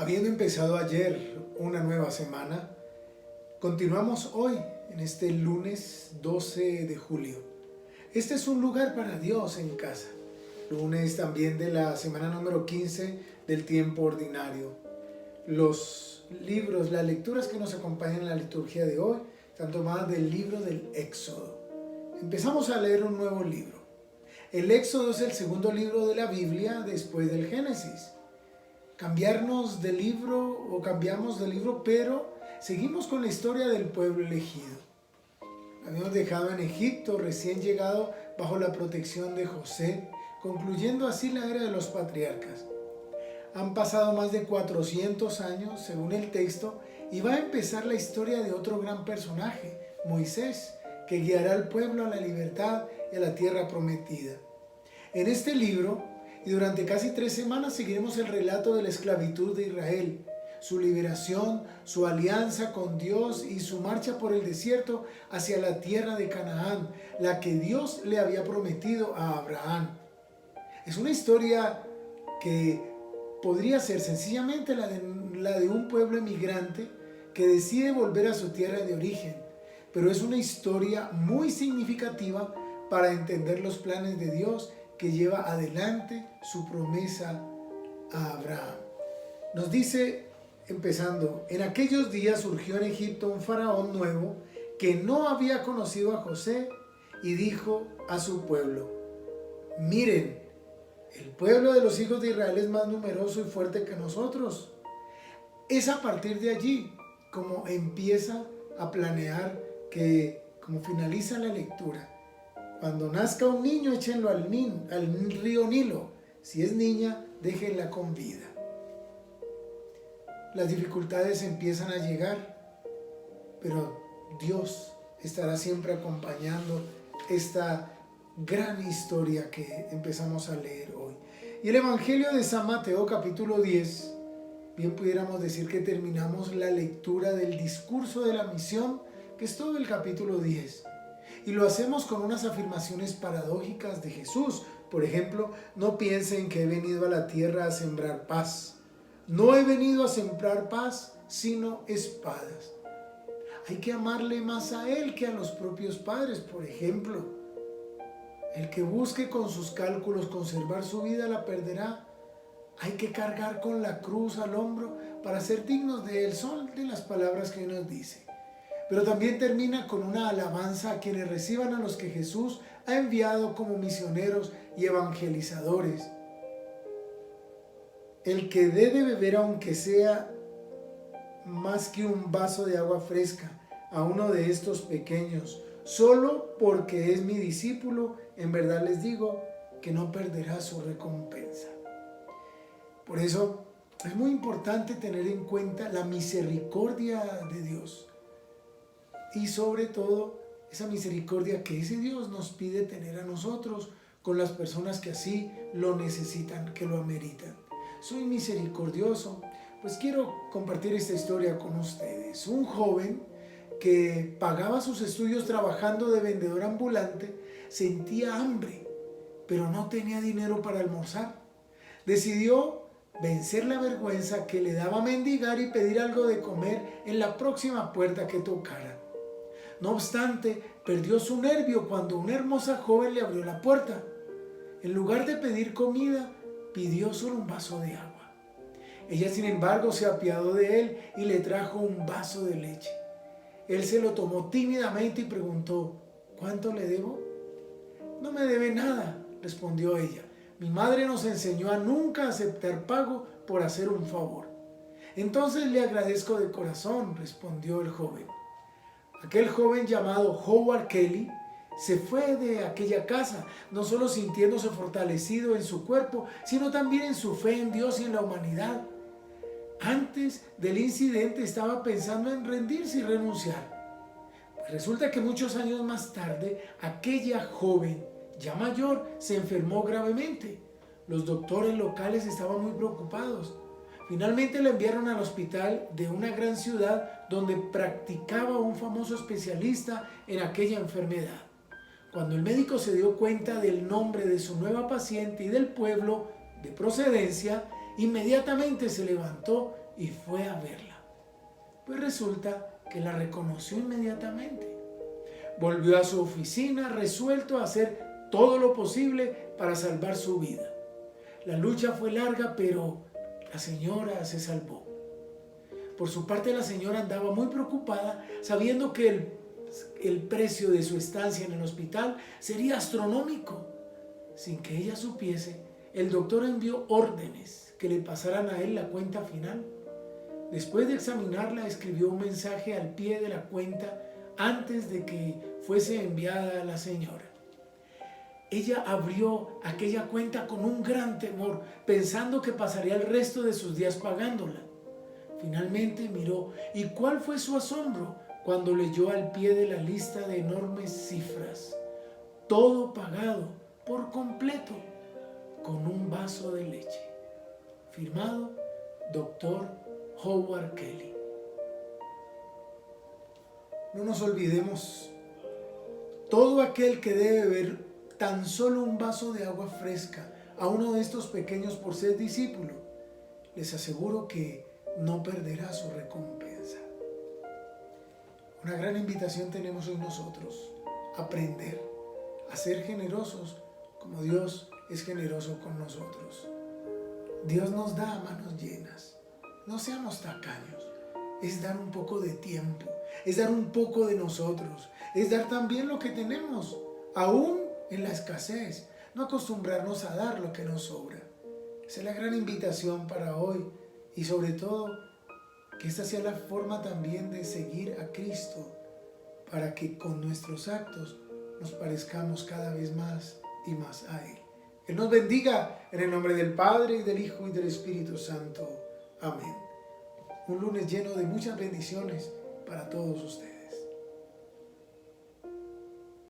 Habiendo empezado ayer una nueva semana, continuamos hoy en este lunes 12 de julio. Este es un lugar para Dios en casa. Lunes también de la semana número 15 del tiempo ordinario. Los libros, las lecturas que nos acompañan en la liturgia de hoy están tomadas del libro del Éxodo. Empezamos a leer un nuevo libro. El Éxodo es el segundo libro de la Biblia después del Génesis. Cambiamos de libro, pero seguimos con la historia del pueblo elegido. Habíamos dejado en Egipto, recién llegado bajo la protección de José, concluyendo así la era de los patriarcas. Han pasado más de 400 años, según el texto, y va a empezar la historia de otro gran personaje, Moisés, que guiará al pueblo a la libertad y a la tierra prometida. En este libro, y durante casi 3 semanas, seguiremos el relato de la esclavitud de Israel, su liberación, su alianza con Dios y su marcha por el desierto hacia la tierra de Canaán, la que Dios le había prometido a Abraham. Es una historia que podría ser sencillamente la de un pueblo emigrante que decide volver a su tierra de origen, pero es una historia muy significativa para entender los planes de Dios que lleva adelante su promesa a Abraham. Nos dice, empezando, en aquellos días surgió en Egipto un faraón nuevo que no había conocido a José y dijo a su pueblo: miren, el pueblo de los hijos de Israel es más numeroso y fuerte que nosotros. Es a partir de allí como empieza a planear como finaliza la lectura. Cuando nazca un niño, échenlo al río Nilo. Si es niña, déjenla con vida. Las dificultades empiezan a llegar, pero Dios estará siempre acompañando esta gran historia que empezamos a leer hoy. Y el Evangelio de San Mateo, capítulo 10, bien pudiéramos decir que terminamos la lectura del discurso de la misión, que es todo el capítulo 10. Y lo hacemos con unas afirmaciones paradójicas de Jesús. Por ejemplo, no piensen que he venido a la tierra a sembrar paz. No he venido a sembrar paz, sino espadas. Hay que amarle más a Él que a los propios padres, por ejemplo. El que busque con sus cálculos conservar su vida la perderá. Hay que cargar con la cruz al hombro para ser dignos de Él. Son de las palabras que nos dice. Pero también termina con una alabanza a quienes reciban a los que Jesús ha enviado como misioneros y evangelizadores. El que dé de beber, aunque sea más que un vaso de agua fresca, a uno de estos pequeños, solo porque es mi discípulo, en verdad les digo que no perderá su recompensa. Por eso es muy importante tener en cuenta la misericordia de Dios. Y sobre todo, esa misericordia que ese Dios nos pide tener a nosotros con las personas que así lo necesitan, que lo ameritan. Soy misericordioso, pues quiero compartir esta historia con ustedes. Un joven que pagaba sus estudios trabajando de vendedor ambulante sentía hambre, pero no tenía dinero para almorzar. Decidió vencer la vergüenza que le daba mendigar y pedir algo de comer en la próxima puerta que tocara. No obstante, perdió su nervio cuando una hermosa joven le abrió la puerta. En lugar de pedir comida, pidió solo un vaso de agua. Ella, sin embargo, se apiadó de él y le trajo un vaso de leche. Él se lo tomó tímidamente y preguntó: ¿cuánto le debo? No me debe nada, respondió ella. Mi madre nos enseñó a nunca aceptar pago por hacer un favor. Entonces le agradezco de corazón, respondió el joven. Aquel joven llamado Howard Kelly se fue de aquella casa, no solo sintiéndose fortalecido en su cuerpo, sino también en su fe en Dios y en la humanidad. Antes del incidente estaba pensando en rendirse y renunciar. Pues resulta que muchos años más tarde, aquella joven, ya mayor, se enfermó gravemente. Los doctores locales estaban muy preocupados. Finalmente la enviaron al hospital de una gran ciudad donde practicaba un famoso especialista en aquella enfermedad. Cuando el médico se dio cuenta del nombre de su nueva paciente y del pueblo de procedencia, inmediatamente se levantó y fue a verla. Pues resulta que la reconoció inmediatamente. Volvió a su oficina resuelto a hacer todo lo posible para salvar su vida. La lucha fue larga, pero la señora se salvó. Por su parte, la señora andaba muy preocupada, sabiendo que el precio de su estancia en el hospital sería astronómico. Sin que ella supiese, el doctor envió órdenes que le pasaran a él la cuenta final. Después de examinarla, escribió un mensaje al pie de la cuenta antes de que fuese enviada a la señora. Ella abrió aquella cuenta con un gran temor, pensando que pasaría el resto de sus días pagándola. Finalmente miró, y cuál fue su asombro cuando leyó al pie de la lista de enormes cifras: todo pagado por completo, con un vaso de leche. Firmado Dr. Howard Kelly. No nos olvidemos, todo aquel que debe beber tan solo un vaso de agua fresca a uno de estos pequeños por ser discípulo, les aseguro que no perderá su recompensa. Una gran invitación tenemos hoy nosotros: aprender a ser generosos como Dios es generoso con nosotros. Dios nos da a manos llenas. No seamos tacaños. Es dar un poco de tiempo, es dar un poco de nosotros, es dar también lo que tenemos, aún en la escasez. No acostumbrarnos a dar lo que nos sobra. Esa es la gran invitación para hoy, y sobre todo que esta sea la forma también de seguir a Cristo, para que con nuestros actos nos parezcamos cada vez más y más a Él. Él nos bendiga en el nombre del Padre, y del Hijo, y del Espíritu Santo. Amén. Un lunes lleno de muchas bendiciones para todos ustedes.